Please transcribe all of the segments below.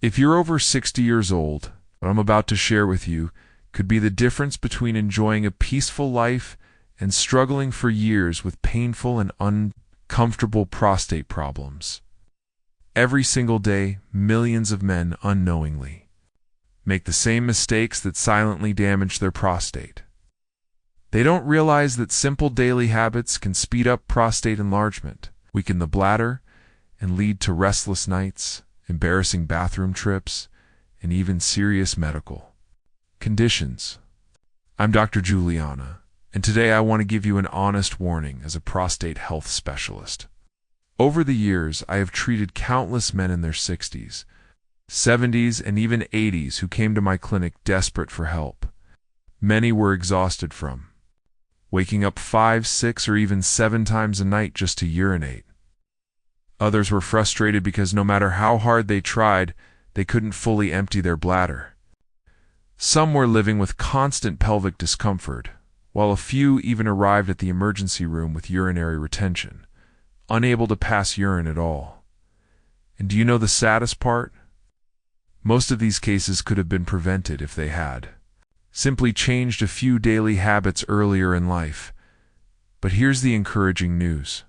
If you're over 60 years old, what I'm about to share with you could be the difference between enjoying a peaceful life and struggling for years with painful and uncomfortable prostate problems. Every single day, millions of men unknowingly make the same mistakes that silently damage their prostate. They don't realize that simple daily habits can speed up prostate enlargement, weaken the bladder, and lead to restless nights, embarrassing bathroom trips, and even serious medical conditions. I'm Dr. Juliana, and today I want to give you an honest warning as a prostate health specialist. Over the years, I have treated countless men in their 60s, 70s, and even 80s who came to my clinic desperate for help. Many were exhausted from waking up 5, 6, or even 7 times a night just to urinate. Others were frustrated because no matter how hard they tried, they couldn't fully empty their bladder. Some were living with constant pelvic discomfort, while a few even arrived at the emergency room with urinary retention, unable to pass urine at all. And do you know the saddest part? Most of these cases could have been prevented if they had simply changed a few daily habits earlier in life. But here's the encouraging news.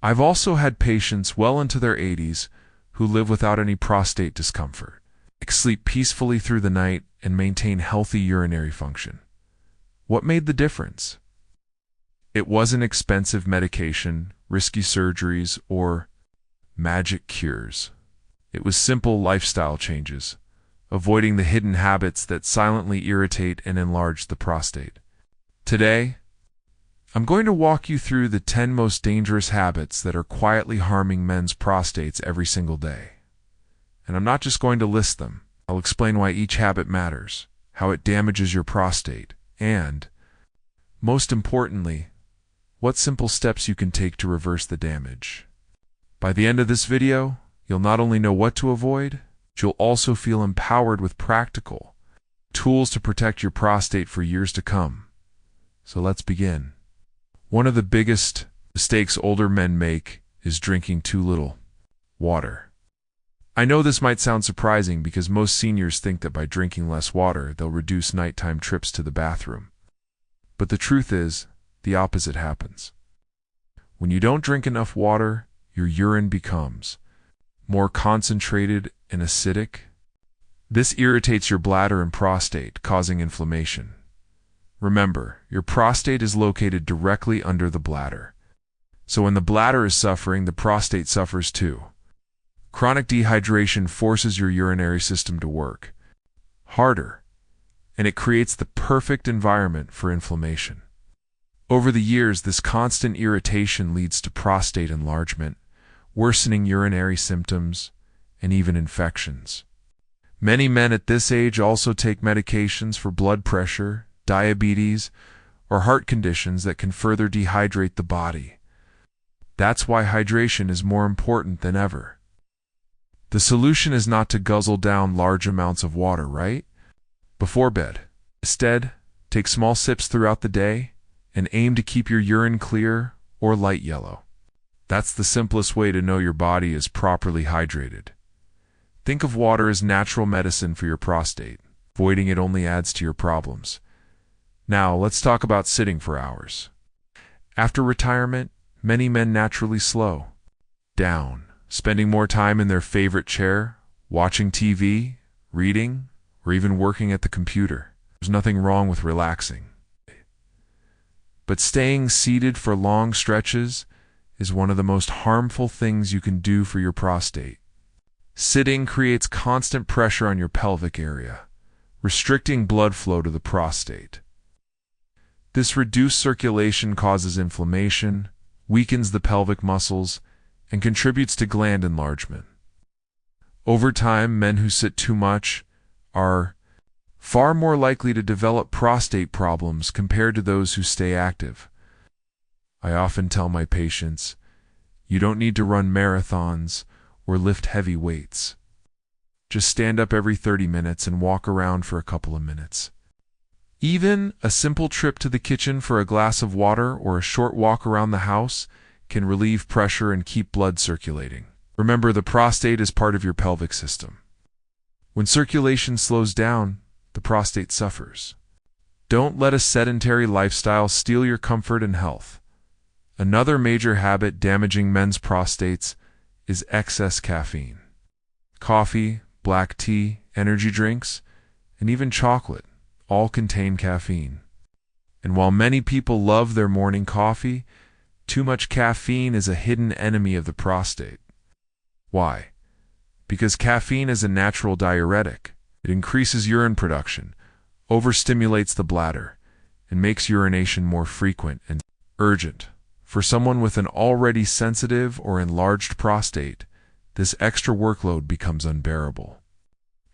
I've also had patients well into their 80s who live without any prostate discomfort, sleep peacefully through the night, and maintain healthy urinary function. What made the difference? It wasn't expensive medication, risky surgeries, or magic cures. It was simple lifestyle changes, avoiding the hidden habits that silently irritate and enlarge the prostate. Today, I'm going to walk you through the 10 most dangerous habits that are quietly harming men's prostates every single day. And I'm not just going to list them. I'll explain why each habit matters, how it damages your prostate, and, most importantly, what simple steps you can take to reverse the damage. By the end of this video, you'll not only know what to avoid, but you'll also feel empowered with practical tools to protect your prostate for years to come. So let's begin. One of the biggest mistakes older men make is drinking too little water. I know this might sound surprising because most seniors think that by drinking less water, they'll reduce nighttime trips to the bathroom. But the truth is, the opposite happens. When you don't drink enough water, your urine becomes more concentrated and acidic. This irritates your bladder and prostate, causing inflammation. Remember, your prostate is located directly under the bladder. So when the bladder is suffering, the prostate suffers too. Chronic dehydration forces your urinary system to work harder, and it creates the perfect environment for inflammation. Over the years, this constant irritation leads to prostate enlargement, worsening urinary symptoms, and even infections. Many men at this age also take medications for blood pressure, diabetes, or heart conditions that can further dehydrate the body. That's why hydration is more important than ever. The solution is not to guzzle down large amounts of water, right? Before bed. Instead, take small sips throughout the day and aim to keep your urine clear or light yellow. That's the simplest way to know your body is properly hydrated. Think of water as natural medicine for your prostate. Avoiding it only adds to your problems. Now, let's talk about sitting for hours. After retirement, many men naturally slow down, spending more time in their favorite chair, watching TV, reading, or even working at the computer. There's nothing wrong with relaxing. But staying seated for long stretches is one of the most harmful things you can do for your prostate. Sitting creates constant pressure on your pelvic area, restricting blood flow to the prostate. This reduced circulation causes inflammation, weakens the pelvic muscles, and contributes to gland enlargement. Over time, men who sit too much are far more likely to develop prostate problems compared to those who stay active. I often tell my patients, you don't need to run marathons or lift heavy weights. Just stand up every 30 minutes and walk around for a couple of minutes. Even a simple trip to the kitchen for a glass of water or a short walk around the house can relieve pressure and keep blood circulating. Remember, the prostate is part of your pelvic system. When circulation slows down, the prostate suffers. Don't let a sedentary lifestyle steal your comfort and health. Another major habit damaging men's prostates is excess caffeine. Coffee, black tea, energy drinks, and even chocolate all contain caffeine. And while many people love their morning coffee, too much caffeine is a hidden enemy of the prostate. Why? Because caffeine is a natural diuretic. It increases urine production, overstimulates the bladder, and makes urination more frequent and urgent. For someone with an already sensitive or enlarged prostate, this extra workload becomes unbearable.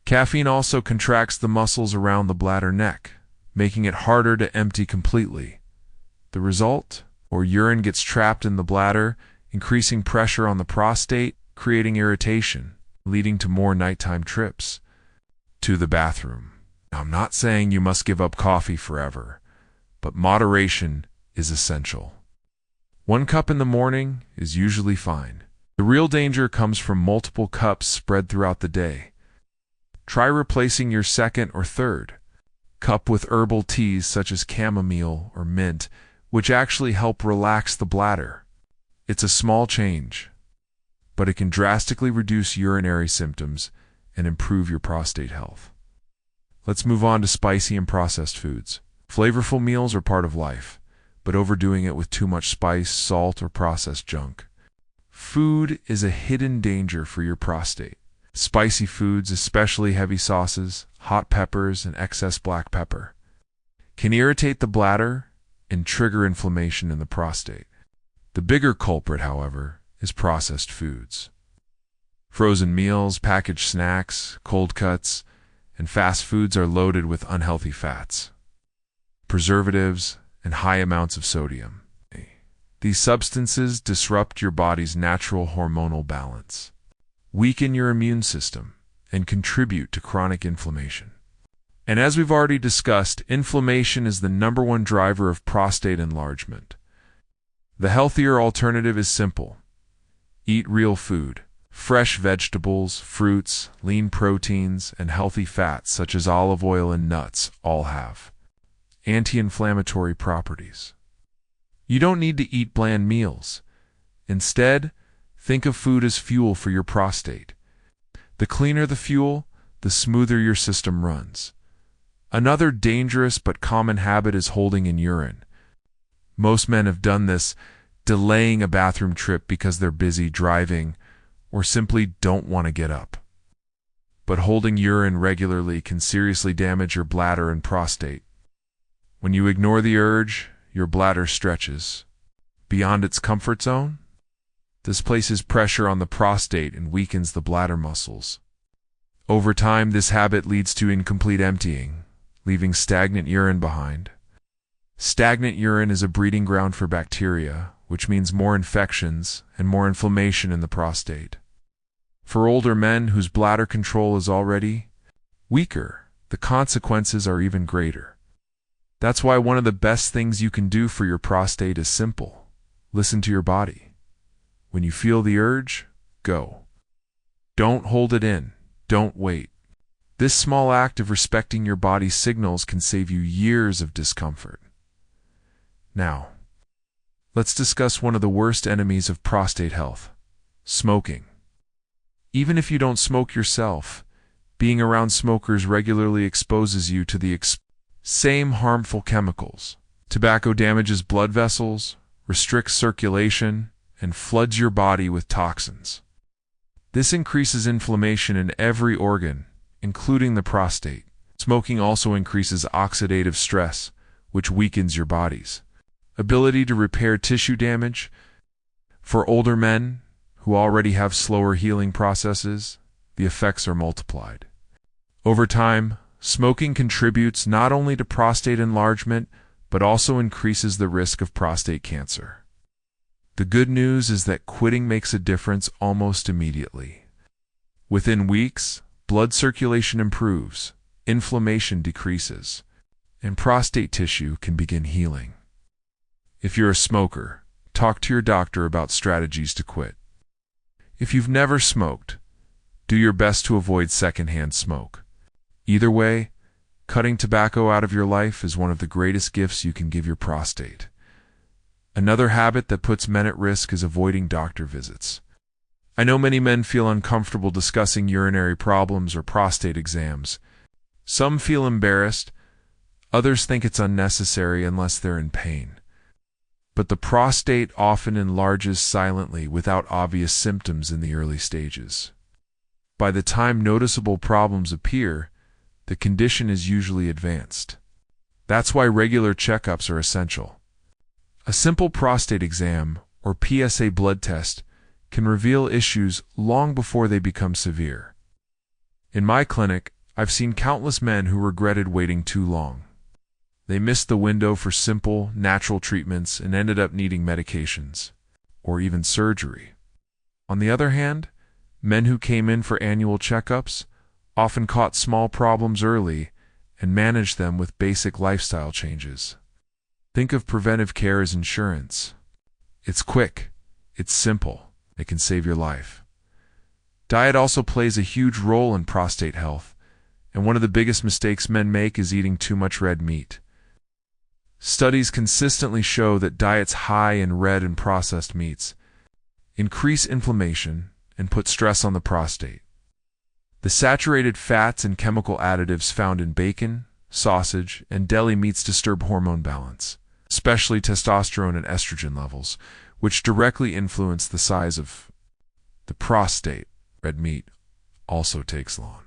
Caffeine also contracts the muscles around the bladder neck, making it harder to empty completely. The result? Or urine gets trapped in the bladder, increasing pressure on the prostate, creating irritation, leading to more nighttime trips to the bathroom. Now, I'm not saying you must give up coffee forever, but moderation is essential. 1 cup in the morning is usually fine. The real danger comes from multiple cups spread throughout the day. Try replacing your second or third cup with herbal teas such as chamomile or mint, which actually help relax the bladder. It's a small change, but it can drastically reduce urinary symptoms and improve your prostate health. Let's move on to spicy and processed foods. Flavorful meals are part of life, but overdoing it with too much spice, salt, or processed junk. Food is a hidden danger for your prostate. Spicy foods, especially heavy sauces, hot peppers, and excess black pepper, can irritate the bladder and trigger inflammation in the prostate. The bigger culprit, however, is processed foods. Frozen meals, packaged snacks, cold cuts, and fast foods are loaded with unhealthy fats, preservatives, and high amounts of sodium. These substances disrupt your body's natural hormonal balance, weaken your immune system, and contribute to chronic inflammation. And as we've already discussed, inflammation is the #1 driver of prostate enlargement. The healthier alternative is simple. Eat real food. Fresh vegetables, fruits, lean proteins, and healthy fats such as olive oil and nuts all have anti-inflammatory properties. You don't need to eat bland meals. Instead, think of food as fuel for your prostate. The cleaner the fuel, the smoother your system runs. Another dangerous but common habit is holding in urine. Most men have done this, delaying a bathroom trip because they're busy driving or simply don't want to get up. But holding urine regularly can seriously damage your bladder and prostate. When you ignore the urge, your bladder stretches beyond its comfort zone. This places pressure on the prostate and weakens the bladder muscles. Over time, this habit leads to incomplete emptying, leaving stagnant urine behind. Stagnant urine is a breeding ground for bacteria, which means more infections and more inflammation in the prostate. For older men whose bladder control is already weaker, the consequences are even greater. That's why one of the best things you can do for your prostate is simple. Listen to your body. When you feel the urge, go. Don't hold it in. Don't wait. This small act of respecting your body's signals can save you years of discomfort. Now, let's discuss one of the worst enemies of prostate health: smoking. Even if you don't smoke yourself, being around smokers regularly exposes you to the same harmful chemicals. Tobacco damages blood vessels, restricts circulation, and floods your body with toxins. This increases inflammation in every organ, including the prostate. Smoking also increases oxidative stress, which weakens your body's ability to repair tissue damage. For older men who already have slower healing processes, the effects are multiplied. Over time, smoking contributes not only to prostate enlargement, but also increases the risk of prostate cancer. The good news is that quitting makes a difference almost immediately. Within weeks, blood circulation improves, inflammation decreases, and prostate tissue can begin healing. If you're a smoker, talk to your doctor about strategies to quit. If you've never smoked, Do your best to avoid secondhand smoke. Either way, cutting tobacco out of your life is one of the greatest gifts you can give your prostate. Another habit that puts men at risk is avoiding doctor visits. I know many men feel uncomfortable discussing urinary problems or prostate exams. Some feel embarrassed, others think it's unnecessary unless they're in pain. But the prostate often enlarges silently without obvious symptoms in the early stages. By the time noticeable problems appear, the condition is usually advanced. That's why regular checkups are essential. A simple prostate exam, or PSA blood test, can reveal issues long before they become severe. In my clinic, I've seen countless men who regretted waiting too long. They missed the window for simple, natural treatments and ended up needing medications, or even surgery. On the other hand, men who came in for annual checkups often caught small problems early and managed them with basic lifestyle changes. Think of preventive care as insurance. It's quick, it's simple, it can save your life. Diet also plays a huge role in prostate health, and one of the biggest mistakes men make is eating too much red meat. Studies consistently show that diets high in red and processed meats increase inflammation and put stress on the prostate. The saturated fats and chemical additives found in bacon, sausage, and deli meats disturb hormone balance, especially testosterone and estrogen levels, which directly influence the size of the prostate. Red meat also takes long.